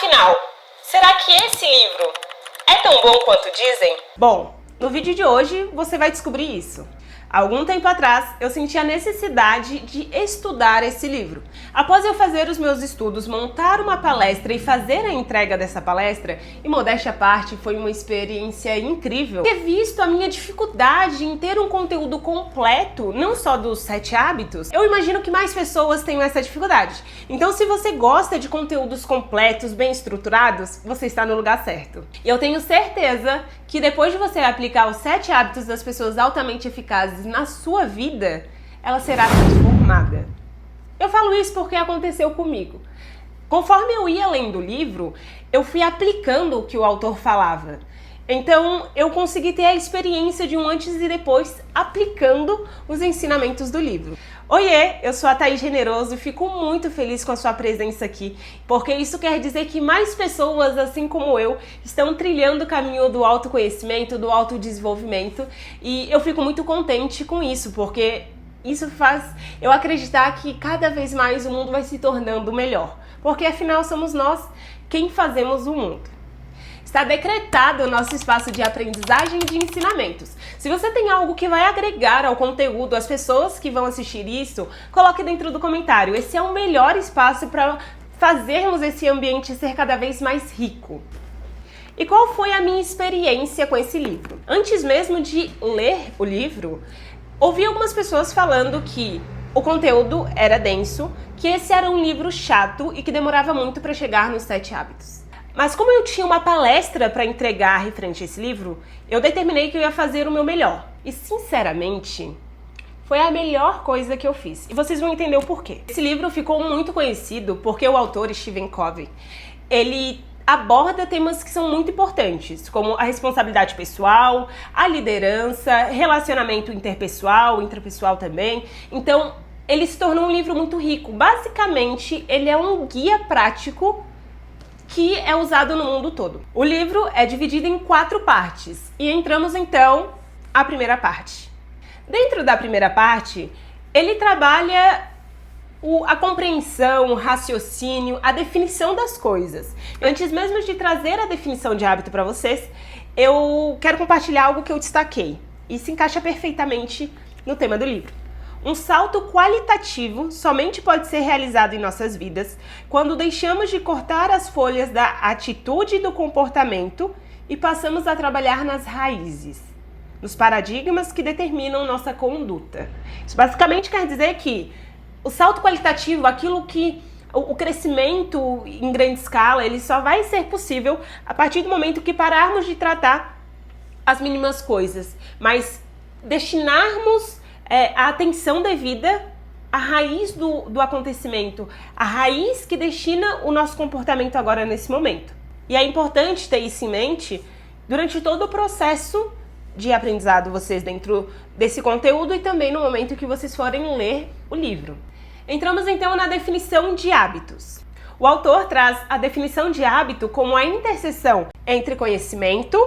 Afinal, será que esse livro é tão bom quanto dizem? Bom, no vídeo de hoje você vai descobrir isso. Há algum tempo atrás, eu senti a necessidade de estudar esse livro. Após eu fazer os meus estudos, montar uma palestra e fazer a entrega dessa palestra, e modéstia à parte, foi uma experiência incrível. Ter visto a minha dificuldade em ter um conteúdo completo, não só dos 7 hábitos, eu imagino que mais pessoas tenham essa dificuldade. Então, se você gosta de conteúdos completos, bem estruturados, você está no lugar certo. E eu tenho certeza que depois de você aplicar os 7 hábitos das pessoas altamente eficazes na sua vida, ela será transformada. Eu falo isso porque aconteceu comigo. Conforme eu ia lendo o livro, eu fui aplicando o que o autor falava. Então, eu consegui ter a experiência de um antes e depois aplicando os ensinamentos do livro. Oiê, eu sou a Thaís Generoso e fico muito feliz com a sua presença aqui, porque isso quer dizer que mais pessoas, assim como eu, estão trilhando o caminho do autoconhecimento, do autodesenvolvimento, e eu fico muito contente com isso, porque isso faz eu acreditar que cada vez mais o mundo vai se tornando melhor, porque afinal somos nós quem fazemos o mundo. Está decretado o nosso espaço de aprendizagem e de ensinamentos. Se você tem algo que vai agregar ao conteúdo, às pessoas que vão assistir isso, coloque dentro do comentário. Esse é o melhor espaço para fazermos esse ambiente ser cada vez mais rico. E qual foi a minha experiência com esse livro? Antes mesmo de ler o livro, ouvi algumas pessoas falando que o conteúdo era denso, que esse era um livro chato e que demorava muito para chegar nos 7 hábitos. Mas como eu tinha uma palestra para entregar referente a esse livro, eu determinei que eu ia fazer o meu melhor. E sinceramente, foi a melhor coisa que eu fiz. E vocês vão entender o porquê. Esse livro ficou muito conhecido porque o autor, Stephen Covey, ele aborda temas que são muito importantes, como a responsabilidade pessoal, a liderança, relacionamento interpessoal, intrapessoal também. Então, ele se tornou um livro muito rico. Basicamente, ele é um guia prático que é usado no mundo todo. O livro é dividido em 4 partes e entramos então à primeira parte. Dentro da primeira parte, ele trabalha a compreensão, o raciocínio, a definição das coisas. Antes mesmo de trazer a definição de hábito para vocês, eu quero compartilhar algo que eu destaquei e se encaixa perfeitamente no tema do livro. Um salto qualitativo somente pode ser realizado em nossas vidas quando deixamos de cortar as folhas da atitude e do comportamento e passamos a trabalhar nas raízes, nos paradigmas que determinam nossa conduta. Isso basicamente quer dizer que o salto qualitativo, aquilo que o crescimento em grande escala, ele só vai ser possível a partir do momento que pararmos de tratar as mínimas coisas, mas destinarmos a atenção devida à raiz do acontecimento, a raiz que destina o nosso comportamento agora nesse momento. E é importante ter isso em mente durante todo o processo de aprendizado vocês dentro desse conteúdo e também no momento que vocês forem ler o livro. Entramos então na definição de hábitos. O autor traz a definição de hábito como a interseção entre conhecimento,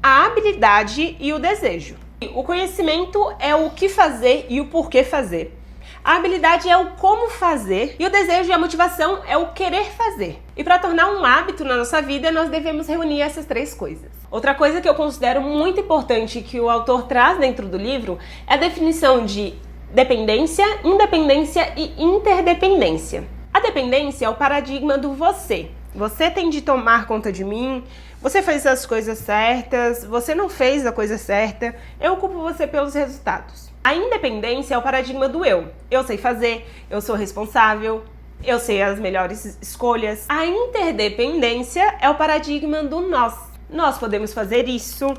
a habilidade e o desejo. O conhecimento é o que fazer e o porquê fazer. A habilidade é o como fazer e o desejo e a motivação é o querer fazer. E para tornar um hábito na nossa vida, nós devemos reunir essas 3 coisas. Outra coisa que eu considero muito importante que o autor traz dentro do livro é a definição de dependência, independência e interdependência. A dependência é o paradigma do você. Você tem de tomar conta de mim, você fez as coisas certas, você não fez a coisa certa, eu culpo você pelos resultados. A independência é o paradigma do eu. Eu sei fazer, eu sou responsável, eu sei as melhores escolhas. A interdependência é o paradigma do nós. Nós podemos fazer isso,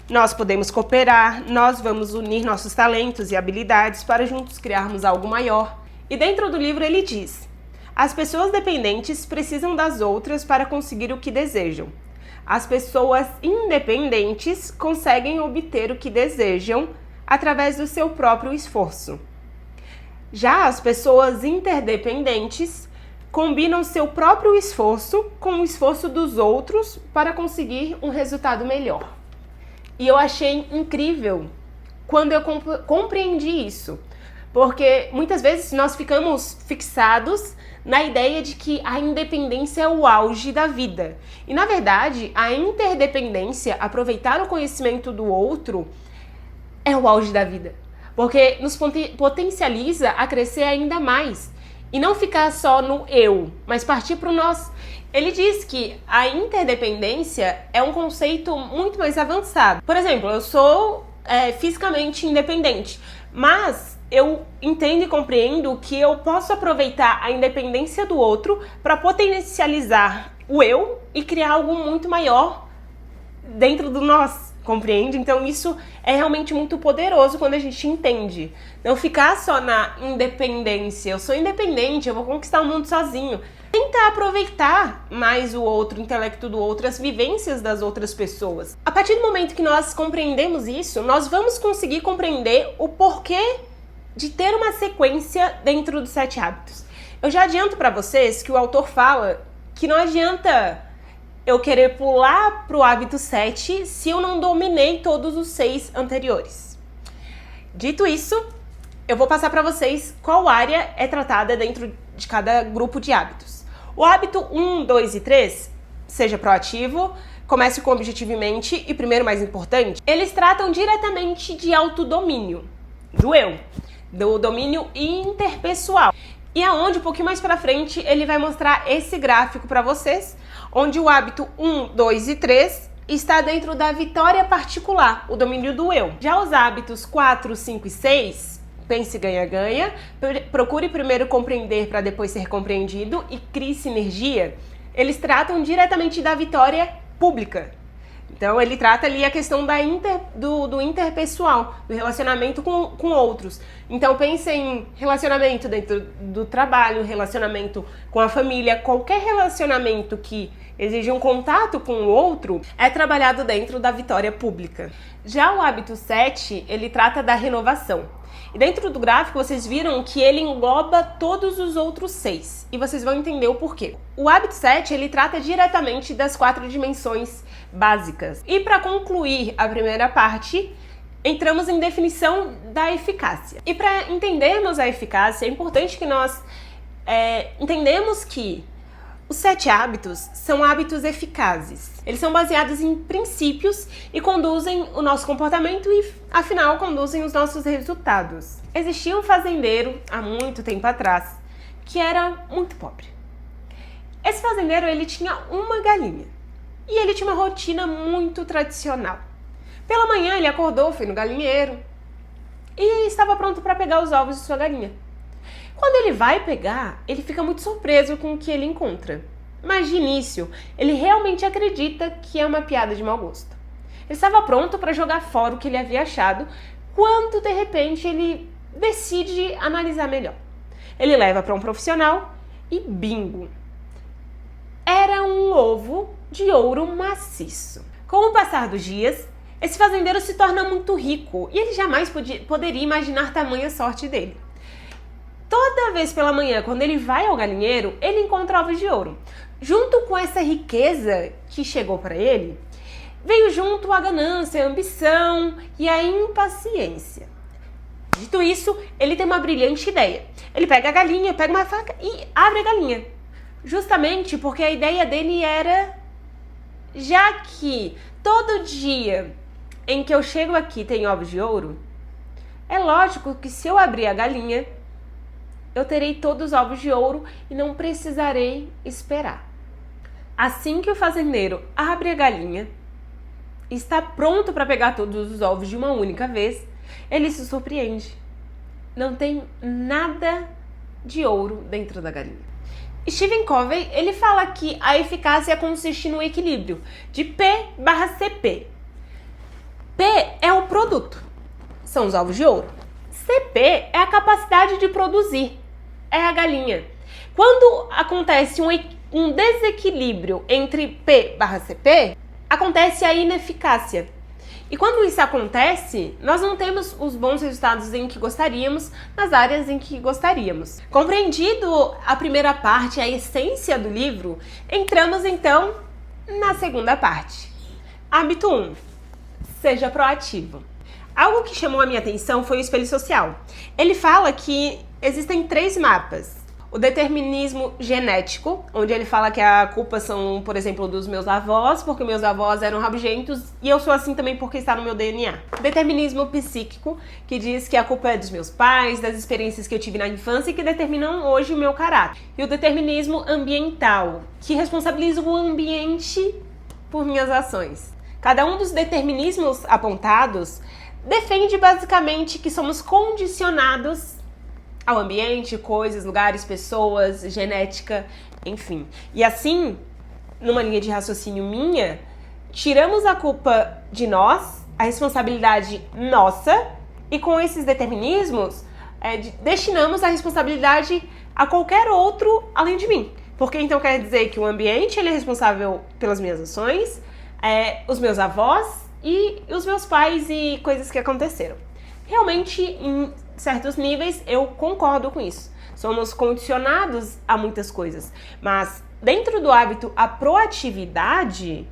nós podemos cooperar, nós vamos unir nossos talentos e habilidades para juntos criarmos algo maior. E dentro do livro ele diz: as pessoas dependentes precisam das outras para conseguir o que desejam. As pessoas independentes conseguem obter o que desejam através do seu próprio esforço. Já as pessoas interdependentes combinam seu próprio esforço com o esforço dos outros para conseguir um resultado melhor. E eu achei incrível quando eu compreendi isso, Porque muitas vezes nós ficamos fixados na ideia de que a independência é o auge da vida. E na verdade, a interdependência, aproveitar o conhecimento do outro, é o auge da vida. Porque nos potencializa a crescer ainda mais. E não ficar só no eu, mas partir para o nós. Ele diz que a interdependência é um conceito muito mais avançado. Por exemplo, eu sou fisicamente independente, mas eu entendo e compreendo que eu posso aproveitar a independência do outro para potencializar o eu e criar algo muito maior dentro do nós, compreende? Então isso é realmente muito poderoso quando a gente entende. Não ficar só na independência, eu sou independente, eu vou conquistar o mundo sozinho. Tentar aproveitar mais o outro, o intelecto do outro, as vivências das outras pessoas. A partir do momento que nós compreendemos isso, nós vamos conseguir compreender o porquê de ter uma sequência dentro dos 7 hábitos. Eu já adianto para vocês que o autor fala que não adianta eu querer pular para o hábito 7 se eu não dominei todos os 6 anteriores. Dito isso, eu vou passar para vocês qual área é tratada dentro de cada grupo de hábitos. O hábito 1, 2 e 3, seja proativo, comece com objetivo em mente e, primeiro, mais importante, eles tratam diretamente de autodomínio, do eu, do domínio interpessoal. E aonde, um pouquinho mais pra frente, ele vai mostrar esse gráfico para vocês, onde o hábito 1, 2 e 3 está dentro da vitória particular, o domínio do eu. Já os hábitos 4, 5 e 6, pense ganha-ganha, procure primeiro compreender para depois ser compreendido e crie sinergia, eles tratam diretamente da vitória pública. Então ele trata ali a questão do interpessoal, do relacionamento com outros. Então pense em relacionamento dentro do trabalho, relacionamento com a família, qualquer relacionamento que exige um contato com o outro é trabalhado dentro da vitória pública. Já o hábito 7, ele trata da renovação. E dentro do gráfico vocês viram que ele engloba todos os outros 6. E vocês vão entender o porquê. O hábito 7, ele trata diretamente das 4 dimensões básicas. E para concluir a primeira parte, entramos em definição da eficácia. E para entendermos a eficácia, é importante que nós entendemos que os 7 hábitos são hábitos eficazes. Eles são baseados em princípios e conduzem o nosso comportamento e, afinal, conduzem os nossos resultados. Existia um fazendeiro, há muito tempo atrás, que era muito pobre. Esse fazendeiro, ele tinha uma galinha. E ele tinha uma rotina muito tradicional. Pela manhã, ele acordou, foi no galinheiro e estava pronto para pegar os ovos de sua galinha. Quando ele vai pegar, ele fica muito surpreso com o que ele encontra. Mas de início, ele realmente acredita que é uma piada de mau gosto. Ele estava pronto para jogar fora o que ele havia achado, quando de repente ele decide analisar melhor. Ele leva para um profissional e bingo! Era um ovo de ouro maciço. Com o passar dos dias, esse fazendeiro se torna muito rico e ele jamais poderia imaginar tamanha sorte dele. Toda vez pela manhã, quando ele vai ao galinheiro, ele encontra ovos de ouro. Junto com essa riqueza que chegou para ele, veio junto a ganância, a ambição e a impaciência. Dito isso, ele tem uma brilhante ideia. Ele pega a galinha, pega uma faca e abre a galinha. Justamente porque a ideia dele era, já que todo dia em que eu chego aqui tem ovos de ouro, é lógico que se eu abrir a galinha, eu terei todos os ovos de ouro e não precisarei esperar. Assim que o fazendeiro abre a galinha e está pronto para pegar todos os ovos de uma única vez, ele se surpreende. Não tem nada de ouro dentro da galinha. Stephen Covey, ele fala que a eficácia consiste no equilíbrio de P/CP. P é o produto, são os ovos de ouro. CP é a capacidade de produzir, é a galinha. Quando acontece um desequilíbrio entre P/CP, acontece a ineficácia. E quando isso acontece, nós não temos os bons resultados em que gostaríamos, nas áreas em que gostaríamos. Compreendido a primeira parte, a essência do livro, entramos então na segunda parte. Hábito 1. Seja proativo. Algo que chamou a minha atenção foi o espelho social. Ele fala que existem 3 mapas. O determinismo genético, onde ele fala que a culpa são, por exemplo, dos meus avós, porque meus avós eram rabugentos, e eu sou assim também porque está no meu DNA. O determinismo psíquico, que diz que a culpa é dos meus pais, das experiências que eu tive na infância e que determinam hoje o meu caráter. E o determinismo ambiental, que responsabiliza o ambiente por minhas ações. Cada um dos determinismos apontados defende basicamente que somos condicionados ao ambiente, coisas, lugares, pessoas, genética, enfim. E assim, numa linha de raciocínio minha, tiramos a culpa de nós, a responsabilidade nossa, e com esses determinismos, destinamos a responsabilidade a qualquer outro além de mim. Porque então quer dizer que o ambiente ele é responsável pelas minhas ações, os meus avós e os meus pais e coisas que aconteceram. Realmente, em certos níveis, eu concordo com isso. Somos condicionados a muitas coisas. Mas, dentro do hábito a proatividade,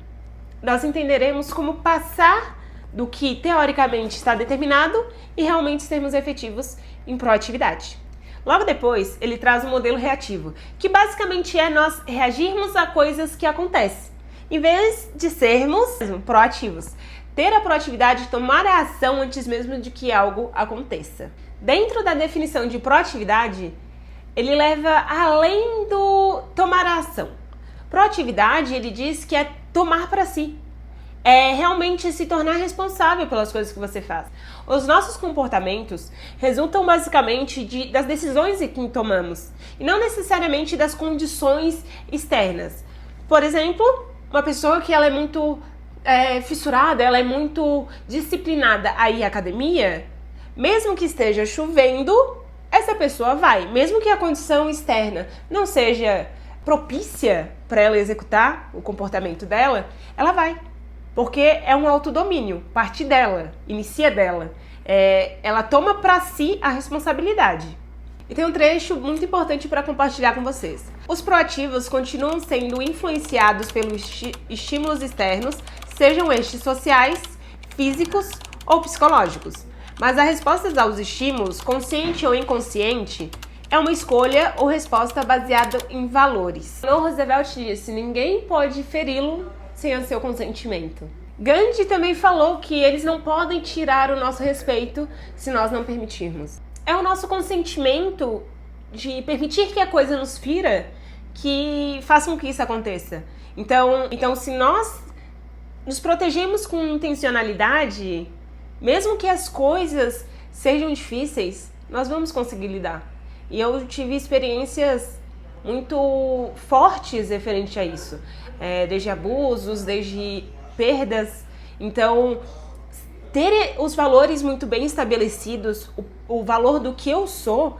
nós entenderemos como passar do que teoricamente está determinado e realmente sermos efetivos em proatividade. Logo depois, ele traz um modelo reativo, que basicamente é nós reagirmos a coisas que acontecem, em vez de sermos proativos. Ter a proatividade de tomar a ação antes mesmo de que algo aconteça. Dentro da definição de proatividade, ele leva além do tomar a ação. Proatividade, ele diz que é tomar para si. É realmente se tornar responsável pelas coisas que você faz. Os nossos comportamentos resultam basicamente das decisões que tomamos, e não necessariamente das condições externas. Por exemplo, uma pessoa que ela é muito fissurada, ela é muito disciplinada a ir à academia, mesmo que esteja chovendo, essa pessoa vai. Mesmo que a condição externa não seja propícia para ela executar o comportamento dela, ela vai. Porque é um autodomínio, parte dela, inicia dela. Ela toma para si a responsabilidade. E tem um trecho muito importante para compartilhar com vocês. Os proativos continuam sendo influenciados pelos estímulos externos, sejam estes sociais, físicos ou psicológicos. Mas a resposta aos estímulos, consciente ou inconsciente, é uma escolha ou resposta baseada em valores. Roosevelt disse: ninguém pode feri-lo sem o seu consentimento. Gandhi também falou que eles não podem tirar o nosso respeito se nós não permitirmos. É o nosso consentimento de permitir que a coisa nos fira que faça com que isso aconteça. Então, se nós nos protegemos com intencionalidade, mesmo que as coisas sejam difíceis, nós vamos conseguir lidar. E eu tive experiências muito fortes referente a isso. Desde abusos, desde perdas. Então, ter os valores muito bem estabelecidos, o valor do que eu sou,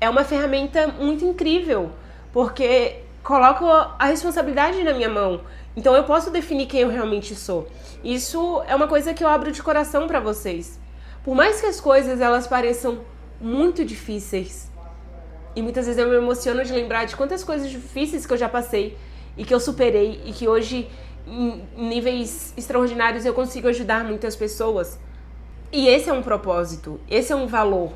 é uma ferramenta muito incrível, porque coloco a responsabilidade na minha mão. Então eu posso definir quem eu realmente sou. Isso é uma coisa que eu abro de coração para vocês. Por mais que as coisas elas pareçam muito difíceis, e muitas vezes eu me emociono de lembrar de quantas coisas difíceis que eu já passei e que eu superei e que hoje em níveis extraordinários eu consigo ajudar muitas pessoas. E esse é um propósito, esse é um valor.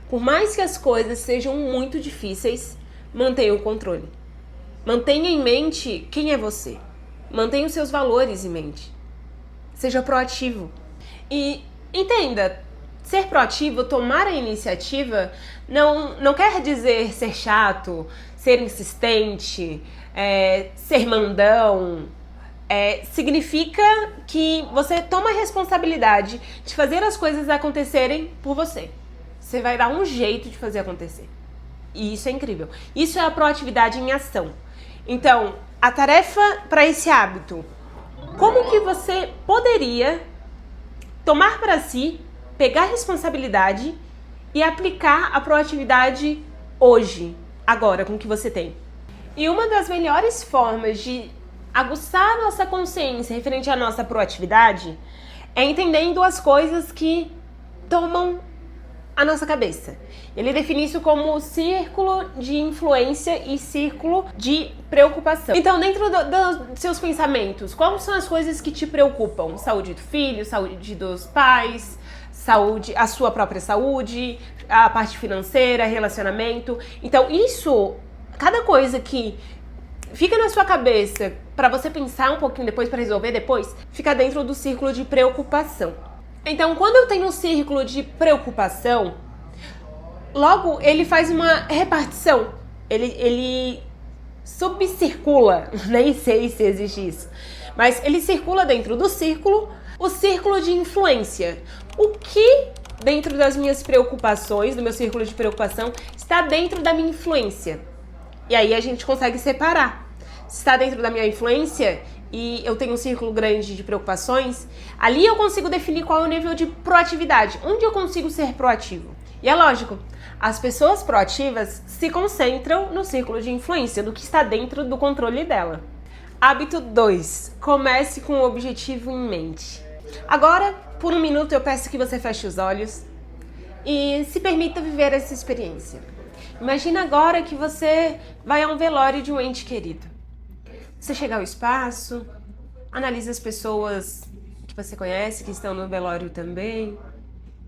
Por mais que as coisas sejam muito difíceis, mantenha o controle. Mantenha em mente quem é você. Mantenha os seus valores em mente. Seja proativo. E entenda, ser proativo, tomar a iniciativa, não quer dizer ser chato, ser insistente, ser mandão. Significa que você toma a responsabilidade de fazer as coisas acontecerem por você. Você vai dar um jeito de fazer acontecer. E isso é incrível. Isso é a proatividade em ação. Então, a tarefa para esse hábito. Como que você poderia tomar para si, pegar responsabilidade e aplicar a proatividade hoje, agora, com o que você tem? E uma das melhores formas de aguçar a nossa consciência referente à nossa proatividade é entendendo as coisas que tomam a nossa cabeça. Ele define isso como círculo de influência e círculo de preocupação. Então, dentro dos seus pensamentos, quais são as coisas que te preocupam? Saúde do filho, saúde dos pais, saúde, a sua própria saúde, a parte financeira, relacionamento. Então isso, cada coisa que fica na sua cabeça para você pensar um pouquinho depois, para resolver depois, fica dentro do círculo de preocupação. Então, quando eu tenho um círculo de preocupação, logo ele faz uma repartição. Ele subcircula, nem sei se existe isso, mas ele circula dentro do círculo, o círculo de influência. O que dentro das minhas preocupações, do meu círculo de preocupação, está dentro da minha influência? E aí a gente consegue separar. Se está dentro da minha influência e eu tenho um círculo grande de preocupações, ali eu consigo definir qual é o nível de proatividade, onde eu consigo ser proativo. E é lógico, as pessoas proativas se concentram no círculo de influência, do que está dentro do controle dela. Hábito 2. Comece com o objetivo em mente. Agora, por um minuto, eu peço que você feche os olhos e se permita viver essa experiência. Imagina agora que você vai a um velório de um ente querido. Você chega ao espaço, analisa as pessoas que você conhece, que estão no velório também,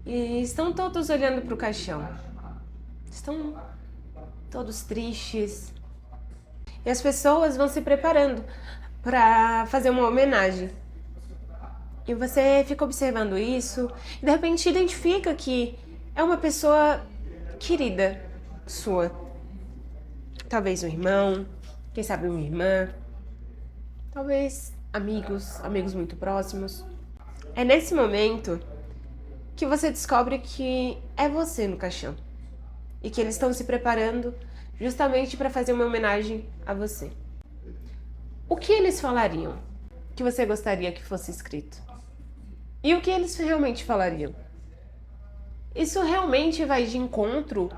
e estão todos olhando para o caixão. Estão todos tristes. E as pessoas vão se preparando para fazer uma homenagem. E você fica observando isso e de repente identifica que é uma pessoa querida sua. Talvez um irmão, quem sabe uma irmã. Talvez amigos muito próximos. É nesse momento que você descobre que é você no caixão. E que eles estão se preparando justamente para fazer uma homenagem a você. O que eles falariam que você gostaria que fosse escrito? E o que eles realmente falariam? Isso realmente vai de encontro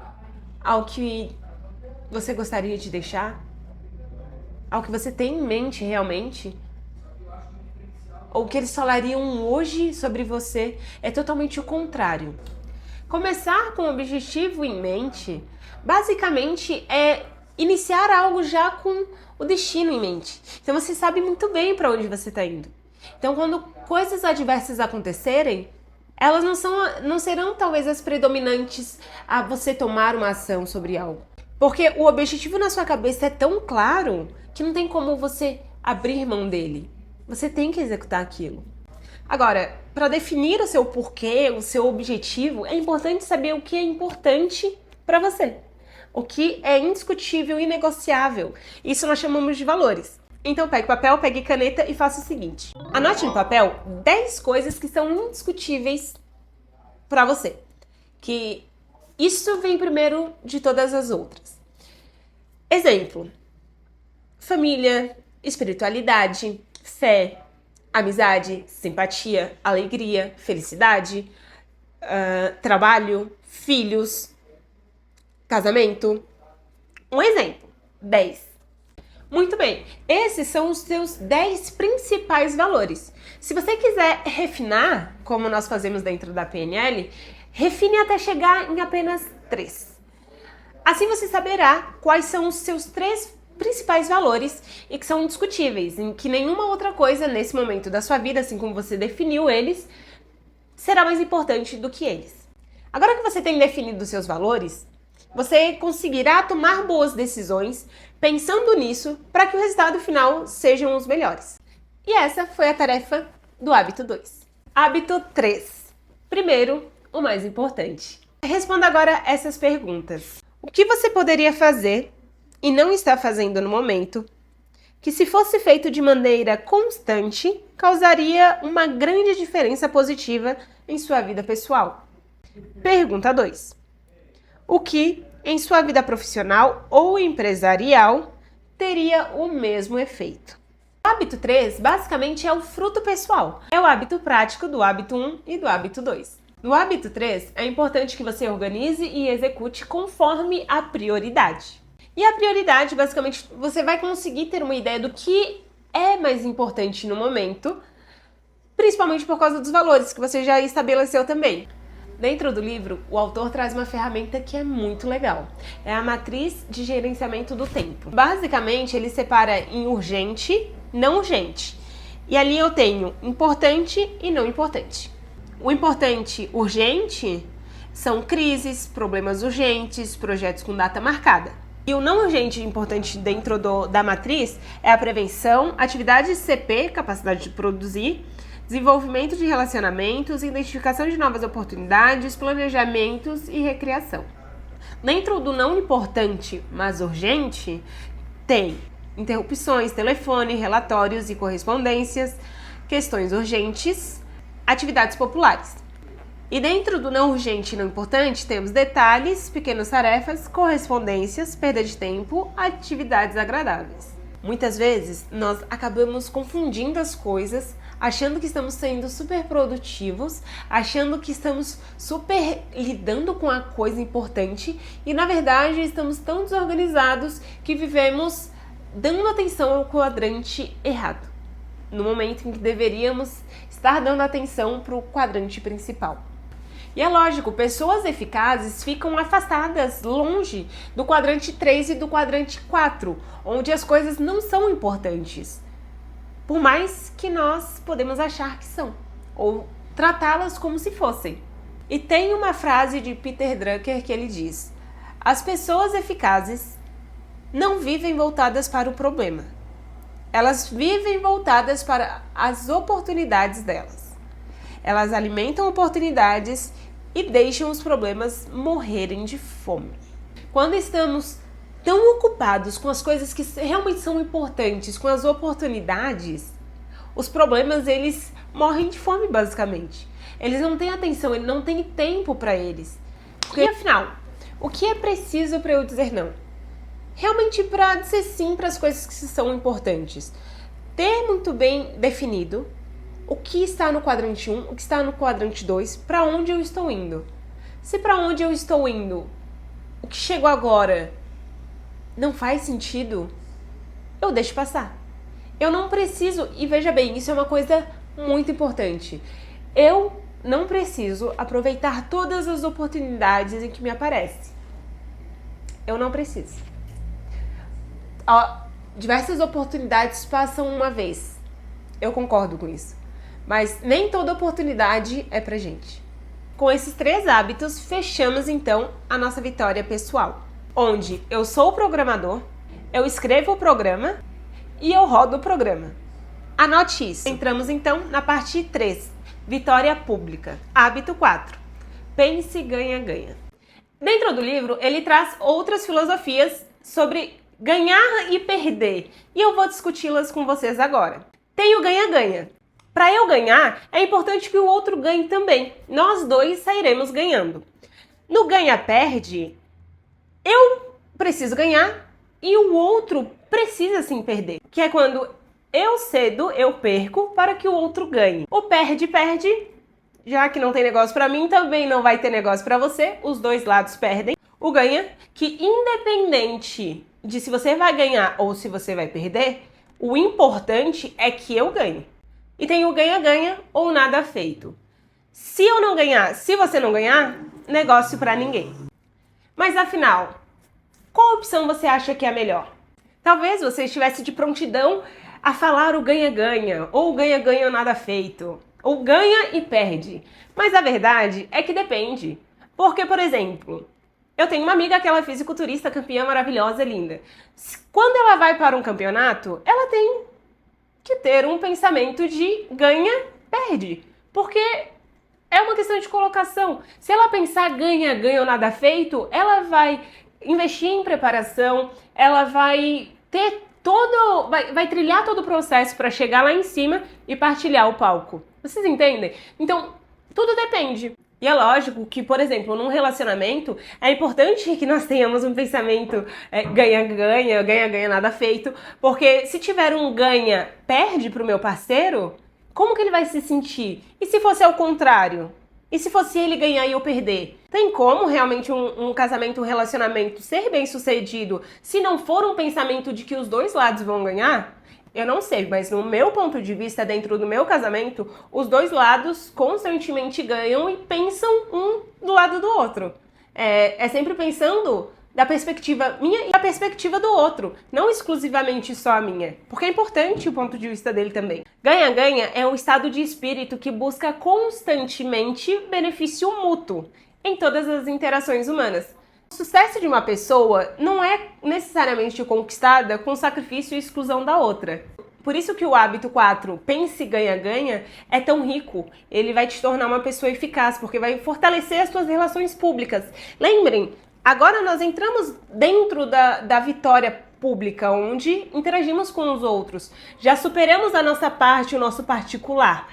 ao que você gostaria de deixar? Ao que você tem em mente realmente? Ou o que eles falariam hoje sobre você é totalmente o contrário. Começar com o objetivo em mente, basicamente, é iniciar algo já com o destino em mente. Então você sabe muito bem para onde você está indo. Então quando coisas adversas acontecerem, elas não serão talvez as predominantes a você tomar uma ação sobre algo. Porque o objetivo na sua cabeça é tão claro que não tem como você abrir mão dele. Você tem que executar aquilo. Agora, para definir o seu porquê, o seu objetivo, é importante saber o que é importante para você. O que é indiscutível e negociável. Isso nós chamamos de valores. Então pegue papel, pegue caneta e faça o seguinte. Anote no papel 10 coisas que são indiscutíveis para você. Que isso vem primeiro de todas as outras. Exemplo. Família, espiritualidade, fé, amizade, simpatia, alegria, felicidade, trabalho, filhos, casamento. Um exemplo. 10. Muito bem, esses são os seus 10 principais valores. Se você quiser refinar, como nós fazemos dentro da PNL, refine até chegar em apenas 3. Assim você saberá quais são os seus 3 principais valores e que são indiscutíveis, em que nenhuma outra coisa nesse momento da sua vida, assim como você definiu eles, será mais importante do que eles. Agora que você tem definido os seus valores, você conseguirá tomar boas decisões pensando nisso para que o resultado final sejam os melhores. E essa foi a tarefa do hábito 2. Hábito 3. Primeiro, o mais importante. Responda agora essas perguntas. O que você poderia fazer e não está fazendo no momento, que se fosse feito de maneira constante, causaria uma grande diferença positiva em sua vida pessoal? Pergunta 2. O que, em sua vida profissional ou empresarial, teria o mesmo efeito? O hábito 3, basicamente, é o fruto pessoal. É o hábito prático do hábito 1 e do hábito 2. No hábito 3, é importante que você organize e execute conforme a prioridade. E a prioridade, basicamente, você vai conseguir ter uma ideia do que é mais importante no momento, principalmente por causa dos valores que você já estabeleceu também. Dentro do livro, o autor traz uma ferramenta que é muito legal. É a matriz de gerenciamento do tempo. Basicamente, ele separa em urgente, não urgente. E ali eu tenho importante e não importante. O importante, urgente, são crises, problemas urgentes, projetos com data marcada. E o não urgente importante dentro da matriz é a prevenção, atividades CP, capacidade de produzir, desenvolvimento de relacionamentos, identificação de novas oportunidades, planejamentos e recreação. Dentro do não importante, mas urgente, tem interrupções, telefone, relatórios e correspondências, questões urgentes, atividades populares. E dentro do não urgente e não importante, temos detalhes, pequenas tarefas, correspondências, perda de tempo, atividades agradáveis. Muitas vezes, nós acabamos confundindo as coisas, achando que estamos sendo super produtivos, achando que estamos super lidando com a coisa importante e, na verdade, estamos tão desorganizados que vivemos dando atenção ao quadrante errado, no momento em que deveríamos estar dando atenção para o quadrante principal. E é lógico, pessoas eficazes ficam afastadas, longe do quadrante 3 e do quadrante 4, onde as coisas não são importantes, por mais que nós podemos achar que são, ou tratá-las como se fossem. E tem uma frase de Peter Drucker que ele diz: as pessoas eficazes não vivem voltadas para o problema, elas vivem voltadas para as oportunidades delas. Elas alimentam oportunidades e deixam os problemas morrerem de fome. Quando estamos tão ocupados com as coisas que realmente são importantes, com as oportunidades, os problemas eles morrem de fome basicamente. Eles não têm atenção, ele não tem tempo para eles. E afinal, o que é preciso para eu dizer não? Realmente para dizer sim para as coisas que são importantes. Ter muito bem definido o que está no quadrante 1, o que está no quadrante 2, para onde eu estou indo. Se para onde eu estou indo, o que chegou agora não faz sentido, eu deixo passar. Eu não preciso, e veja bem, isso é uma coisa muito importante. Eu não preciso aproveitar todas as oportunidades em que me aparece. Eu não preciso. Diversas oportunidades passam uma vez. Eu concordo com isso. Mas nem toda oportunidade é pra gente. Com esses 3 hábitos, fechamos então a nossa vitória pessoal, onde eu sou o programador, eu escrevo o programa e eu rodo o programa. Anote isso. Entramos então na parte 3, vitória pública. Hábito 4, pense, ganha, ganha. Dentro do livro, ele traz outras filosofias sobre ganhar e perder, e eu vou discuti-las com vocês agora. Tem o ganha-ganha. Para eu ganhar, é importante que o outro ganhe também. Nós dois sairemos ganhando. No ganha-perde, eu preciso ganhar e o outro precisa sim perder. Que é quando eu cedo, eu perco para que o outro ganhe. O perde-perde, já que não tem negócio para mim, também não vai ter negócio para você. Os dois lados perdem. O ganha, que independente de se você vai ganhar ou se você vai perder, o importante é que eu ganhe. E tem o ganha-ganha ou nada feito. Se eu não ganhar, se você não ganhar, negócio pra ninguém. Mas afinal, qual opção você acha que é a melhor? Talvez você estivesse de prontidão a falar o ganha-ganha, ou ganha-ganha ou nada feito, ou ganha e perde. Mas a verdade é que depende. Porque, por exemplo, eu tenho uma amiga que ela é fisiculturista, campeã maravilhosa, linda. Quando ela vai para um campeonato, ela tem que ter um pensamento de ganha-perde. Porque é uma questão de colocação. Se ela pensar ganha-ganha ou nada feito, ela vai investir em preparação, ela vai ter vai trilhar todo o processo para chegar lá em cima e partilhar o palco. Vocês entendem? Então, tudo depende. E é lógico que, por exemplo, num relacionamento, é importante que nós tenhamos um pensamento ganha-ganha, ganha-ganha, nada feito, porque se tiver um ganha-perde pro meu parceiro, como que ele vai se sentir? E se fosse ao contrário? E se fosse ele ganhar e eu perder? Tem como realmente um casamento, um relacionamento ser bem sucedido se não for um pensamento de que os dois lados vão ganhar? Eu não sei, mas no meu ponto de vista, dentro do meu casamento, os dois lados constantemente ganham e pensam um do lado do outro. É sempre pensando da perspectiva minha e da perspectiva do outro, não exclusivamente só a minha, porque é importante o ponto de vista dele também. Ganha-ganha é um estado de espírito que busca constantemente benefício mútuo em todas as interações humanas. O sucesso de uma pessoa não é necessariamente conquistada com sacrifício e exclusão da outra. Por isso que o hábito 4, pense ganha-ganha, é tão rico. Ele vai te tornar uma pessoa eficaz, porque vai fortalecer as suas relações públicas. Lembrem, agora nós entramos dentro da vitória pública, onde interagimos com os outros. Já superamos a nossa parte, o nosso particular.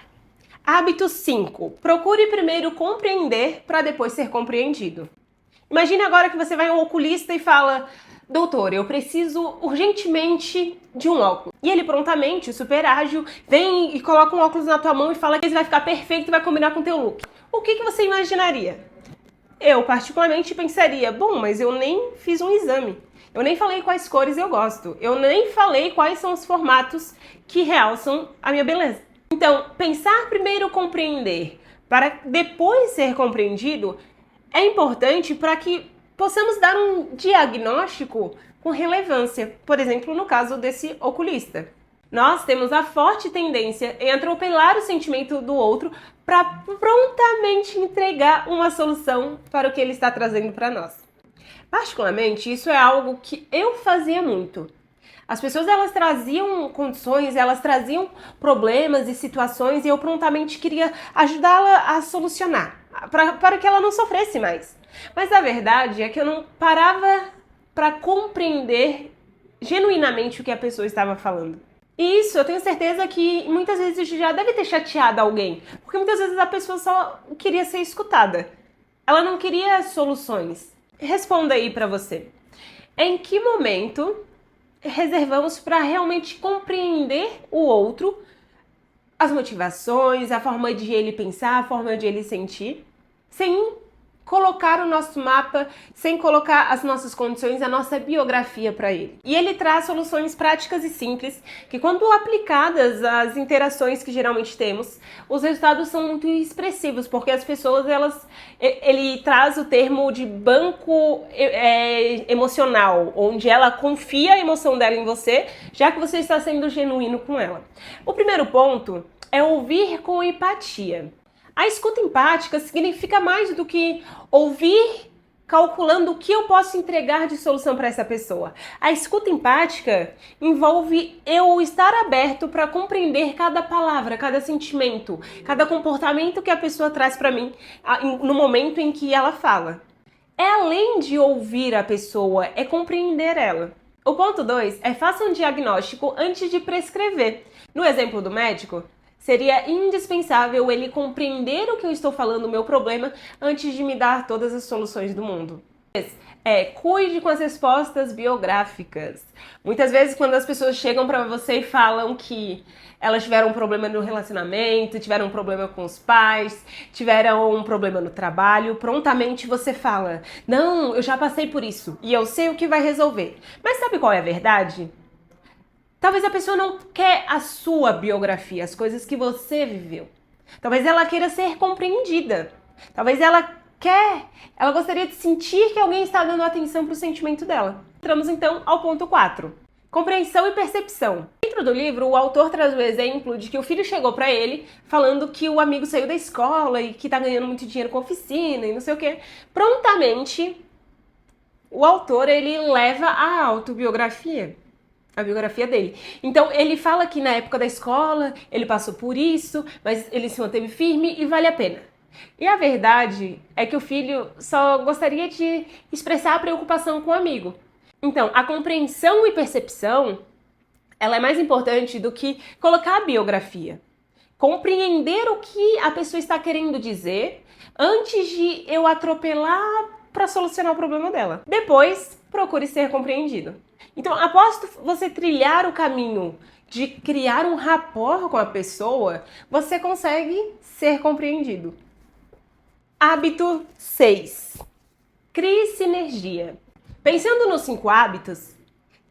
Hábito 5, procure primeiro compreender para depois ser compreendido. Imagine agora que você vai a um oculista e fala: doutor, eu preciso urgentemente de um óculos. E ele prontamente, super ágil, vem e coloca um óculos na tua mão e fala que ele vai ficar perfeito e vai combinar com o teu look. O que você imaginaria? Eu, particularmente, pensaria: bom, mas eu nem fiz um exame. Eu nem falei quais cores eu gosto. Eu nem falei quais são os formatos que realçam a minha beleza. Então, pensar primeiro compreender para depois ser compreendido é importante para que possamos dar um diagnóstico com relevância, por exemplo, no caso desse oculista. Nós temos a forte tendência em atropelar o sentimento do outro para prontamente entregar uma solução para o que ele está trazendo para nós. Particularmente, isso é algo que eu fazia muito. As pessoas, elas traziam condições, elas traziam problemas e situações e eu prontamente queria ajudá-la a solucionar, para que ela não sofresse mais. Mas a verdade é que eu não parava para compreender genuinamente o que a pessoa estava falando. E isso eu tenho certeza que muitas vezes já deve ter chateado alguém, porque muitas vezes a pessoa só queria ser escutada. Ela não queria soluções. Responda aí para você. Em que momento reservamos para realmente compreender o outro, as motivações, a forma de ele pensar, a forma de ele sentir, sem colocar o nosso mapa, sem colocar as nossas condições, a nossa biografia para ele. E ele traz soluções práticas e simples, que quando aplicadas às interações que geralmente temos, os resultados são muito expressivos, porque as pessoas, ele traz o termo de banco emocional, onde ela confia a emoção dela em você, já que você está sendo genuíno com ela. O primeiro ponto é ouvir com empatia. A escuta empática significa mais do que ouvir calculando o que eu posso entregar de solução para essa pessoa. A escuta empática envolve eu estar aberto para compreender cada palavra, cada sentimento, cada comportamento que a pessoa traz para mim no momento em que ela fala. É além de ouvir a pessoa, é compreender ela. O ponto 2 é faça um diagnóstico antes de prescrever. No exemplo do médico, seria indispensável ele compreender o que eu estou falando, o meu problema, antes de me dar todas as soluções do mundo. Cuide com as respostas biográficas. Muitas vezes, quando as pessoas chegam para você e falam que elas tiveram um problema no relacionamento, tiveram um problema com os pais, tiveram um problema no trabalho, prontamente você fala: não, eu já passei por isso e eu sei o que vai resolver. Mas sabe qual é a verdade? Talvez a pessoa não quer a sua biografia, as coisas que você viveu. Talvez ela queira ser compreendida. Talvez ela gostaria de sentir que alguém está dando atenção para o sentimento dela. Entramos então ao ponto 4. Compreensão e percepção. Dentro do livro, o autor traz o exemplo de que o filho chegou para ele falando que o amigo saiu da escola e que está ganhando muito dinheiro com oficina e não sei o quê. Prontamente, o autor ele leva a autobiografia. A biografia dele. Então, ele fala que na época da escola, ele passou por isso, mas ele se manteve firme e vale a pena. E a verdade é que o filho só gostaria de expressar a preocupação com o amigo. Então, a compreensão e percepção, ela é mais importante do que colocar a biografia. Compreender o que a pessoa está querendo dizer antes de eu atropelar para solucionar o problema dela. Depois, procure ser compreendido. Então, após você trilhar o caminho de criar um rapport com a pessoa, você consegue ser compreendido. Hábito 6. Crie sinergia. Pensando nos 5 hábitos,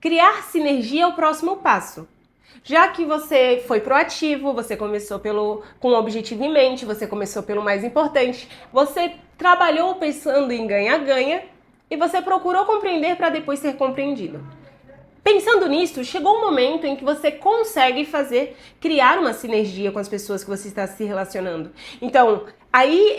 criar sinergia é o próximo passo. Já que você foi proativo, você começou com um objetivo em mente, você começou pelo mais importante, você trabalhou pensando em ganha-ganha, e você procurou compreender para depois ser compreendido. Pensando nisso, chegou um momento em que você consegue criar uma sinergia com as pessoas que você está se relacionando. Então, aí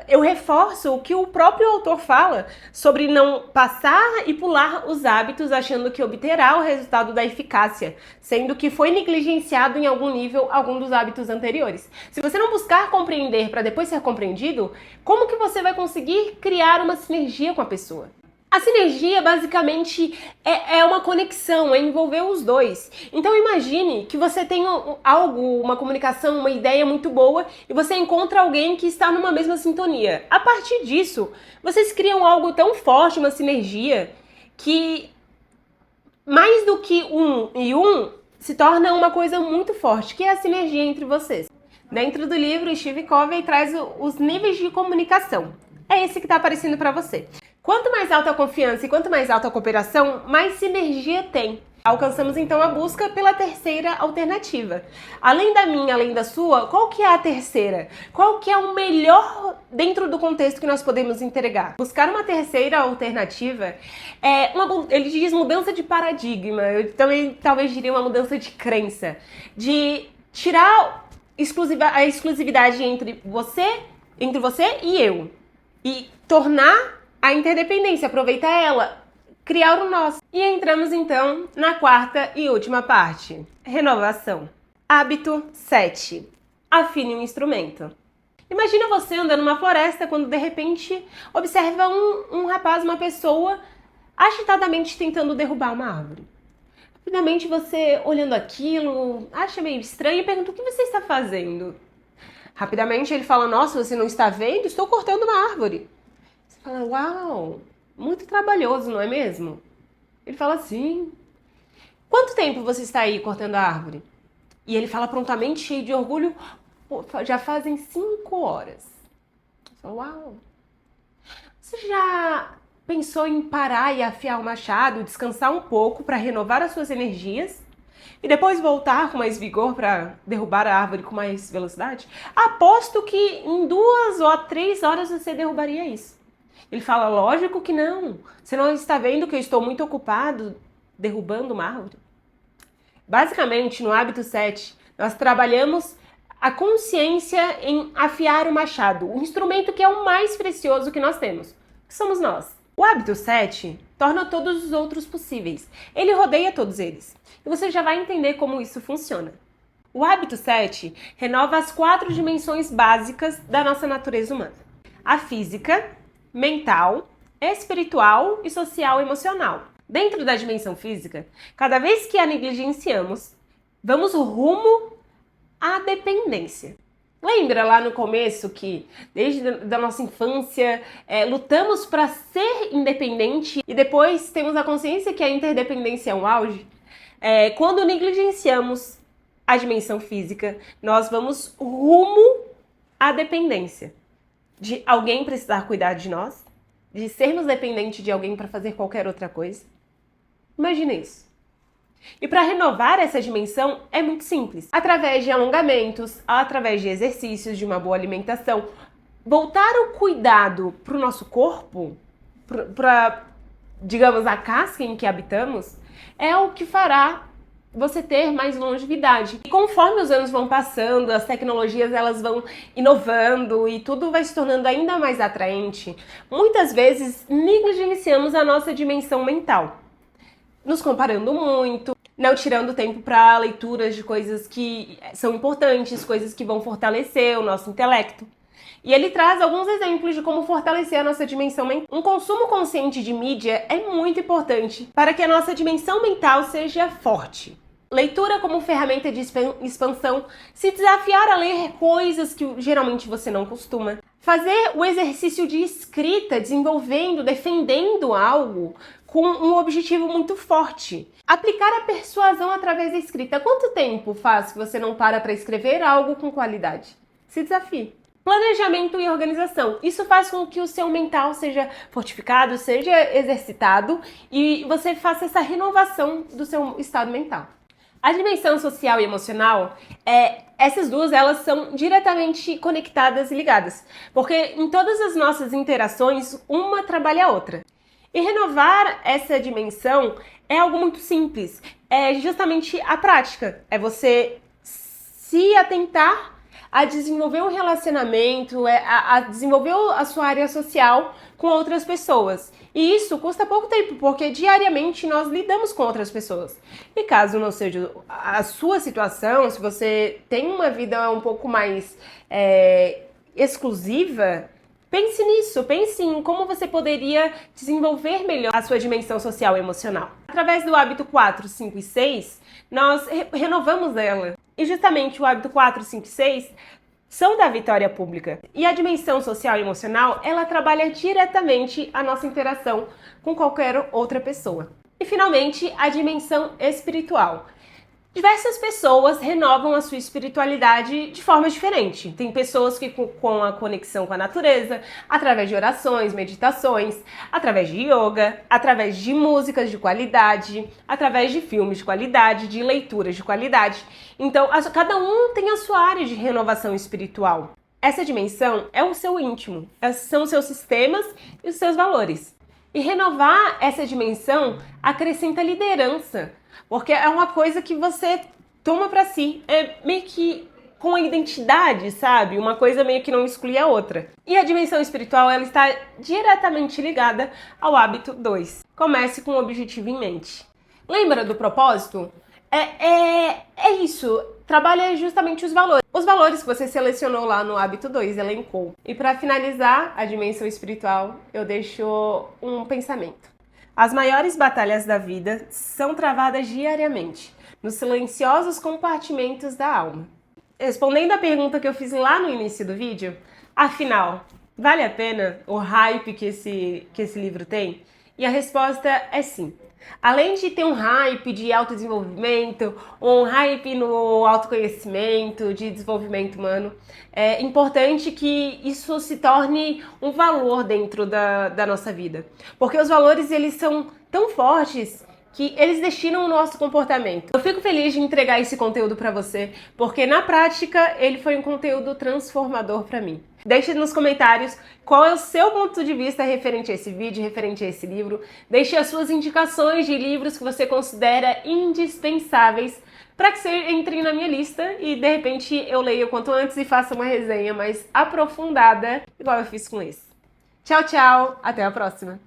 eu reforço o que o próprio autor fala sobre não passar e pular os hábitos achando que obterá o resultado da eficácia, sendo que foi negligenciado em algum nível algum dos hábitos anteriores. Se você não buscar compreender para depois ser compreendido, como que você vai conseguir criar uma sinergia com a pessoa? A sinergia, basicamente, é uma conexão, é envolver os dois. Então, imagine que você tem algo, uma comunicação, uma ideia muito boa e você encontra alguém que está numa mesma sintonia. A partir disso, vocês criam algo tão forte, uma sinergia, que mais do que um e um se torna uma coisa muito forte, que é a sinergia entre vocês. Dentro do livro, Steve Covey traz os níveis de comunicação. É esse que está aparecendo para você. Quanto mais alta a confiança e quanto mais alta a cooperação, mais sinergia tem. Alcançamos então a busca pela terceira alternativa. Além da minha, além da sua, qual que é a terceira? Qual que é o melhor dentro do contexto que nós podemos entregar? Buscar uma terceira alternativa ele diz mudança de paradigma, eu também talvez diria uma mudança de crença, de tirar a exclusividade entre você e eu e tornar a interdependência, aproveitar ela, criar o nosso. E entramos então na quarta e última parte. Renovação. Hábito 7. Afine um instrumento. Imagina você andando numa floresta quando de repente observa um rapaz, uma pessoa, agitadamente tentando derrubar uma árvore. Rapidamente você, olhando aquilo, acha meio estranho e pergunta: o que você está fazendo? Rapidamente ele fala: nossa, você não está vendo? Estou cortando uma árvore. Você fala: uau, muito trabalhoso, não é mesmo? Ele fala: sim. Quanto tempo você está aí cortando a árvore? E ele fala prontamente, cheio de orgulho: já fazem 5 horas. Você fala: uau. Você já pensou em parar e afiar o machado, descansar um pouco para renovar as suas energias e depois voltar com mais vigor para derrubar a árvore com mais velocidade? Aposto que em 2 ou 3 horas você derrubaria isso. Ele fala: lógico que não. Você não está vendo que eu estou muito ocupado derrubando uma árvore? Basicamente, no hábito 7, nós trabalhamos a consciência em afiar o machado, o instrumento que é o mais precioso que nós temos, que somos nós. O hábito 7 torna todos os outros possíveis. Ele rodeia todos eles. E você já vai entender como isso funciona. O hábito 7 renova as 4 dimensões básicas da nossa natureza humana: a física, mental, espiritual e social emocional. Dentro da dimensão física, cada vez que a negligenciamos, vamos rumo à dependência. Lembra lá no começo que, desde a nossa infância, lutamos para ser independente e depois temos a consciência que a interdependência é um auge? Quando negligenciamos a dimensão física, nós vamos rumo à dependência. De alguém precisar cuidar de nós, de sermos dependentes de alguém para fazer qualquer outra coisa. Imagina isso. E para renovar essa dimensão é muito simples. Através de alongamentos, através de exercícios, de uma boa alimentação. Voltar o cuidado para o nosso corpo, para, digamos, a casca em que habitamos, é o que fará você ter mais longevidade. E conforme os anos vão passando, as tecnologias elas vão inovando e tudo vai se tornando ainda mais atraente, muitas vezes negligenciamos a nossa dimensão mental, nos comparando muito, não tirando tempo para leituras de coisas que são importantes, coisas que vão fortalecer o nosso intelecto. E ele traz alguns exemplos de como fortalecer a nossa dimensão mental. Um consumo consciente de mídia é muito importante para que a nossa dimensão mental seja forte. Leitura como ferramenta de expansão, se desafiar a ler coisas que geralmente você não costuma. Fazer o exercício de escrita, desenvolvendo, defendendo algo com um objetivo muito forte. Aplicar a persuasão através da escrita. Quanto tempo faz que você não para escrever algo com qualidade? Se desafie. Planejamento e organização. Isso faz com que o seu mental seja fortificado, seja exercitado e você faça essa renovação do seu estado mental. A dimensão social e emocional, essas duas elas são diretamente conectadas e ligadas, porque em todas as nossas interações, uma trabalha a outra. E renovar essa dimensão é algo muito simples. É justamente a prática. É você se atentar a desenvolver um relacionamento, a desenvolver a sua área social com outras pessoas. E isso custa pouco tempo, porque diariamente nós lidamos com outras pessoas. E caso não seja a sua situação, se você tem uma vida um pouco mais exclusiva, pense nisso, pense em como você poderia desenvolver melhor a sua dimensão social e emocional. Através do hábito 4, 5 e 6, nós renovamos ela. E justamente o hábito 4, 5 e 6 são da vitória pública. E a dimensão social e emocional, ela trabalha diretamente a nossa interação com qualquer outra pessoa. E finalmente, a dimensão espiritual. Diversas pessoas renovam a sua espiritualidade de forma diferente. Tem pessoas que com a conexão com a natureza, através de orações, meditações, através de yoga, através de músicas de qualidade, através de filmes de qualidade, de leituras de qualidade. Então, cada um tem a sua área de renovação espiritual. Essa dimensão é o seu íntimo, são os seus sistemas e os seus valores. E renovar essa dimensão acrescenta liderança, porque é uma coisa que você toma pra si, é meio que com a identidade, sabe? Uma coisa meio que não exclui a outra. E a dimensão espiritual, ela está diretamente ligada ao hábito 2. Comece com um objetivo em mente. Lembra do propósito? É isso, trabalha justamente os valores. Os valores que você selecionou lá no hábito 2, elencou. E para finalizar a dimensão espiritual, eu deixo um pensamento. As maiores batalhas da vida são travadas diariamente, nos silenciosos compartimentos da alma. Respondendo à pergunta que eu fiz lá no início do vídeo, afinal, vale a pena o hype que esse livro tem? E a resposta é sim. Além de ter um hype de autodesenvolvimento, um hype no autoconhecimento, de desenvolvimento humano, é importante que isso se torne um valor dentro da nossa vida. Porque os valores, eles são tão fortes que eles destinam o nosso comportamento. Eu fico feliz de entregar esse conteúdo para você, porque na prática ele foi um conteúdo transformador para mim. Deixe nos comentários qual é o seu ponto de vista referente a esse vídeo, referente a esse livro. Deixe as suas indicações de livros que você considera indispensáveis para que você entre na minha lista e de repente eu leia o quanto antes e faça uma resenha mais aprofundada, igual eu fiz com esse. Tchau, tchau, até a próxima!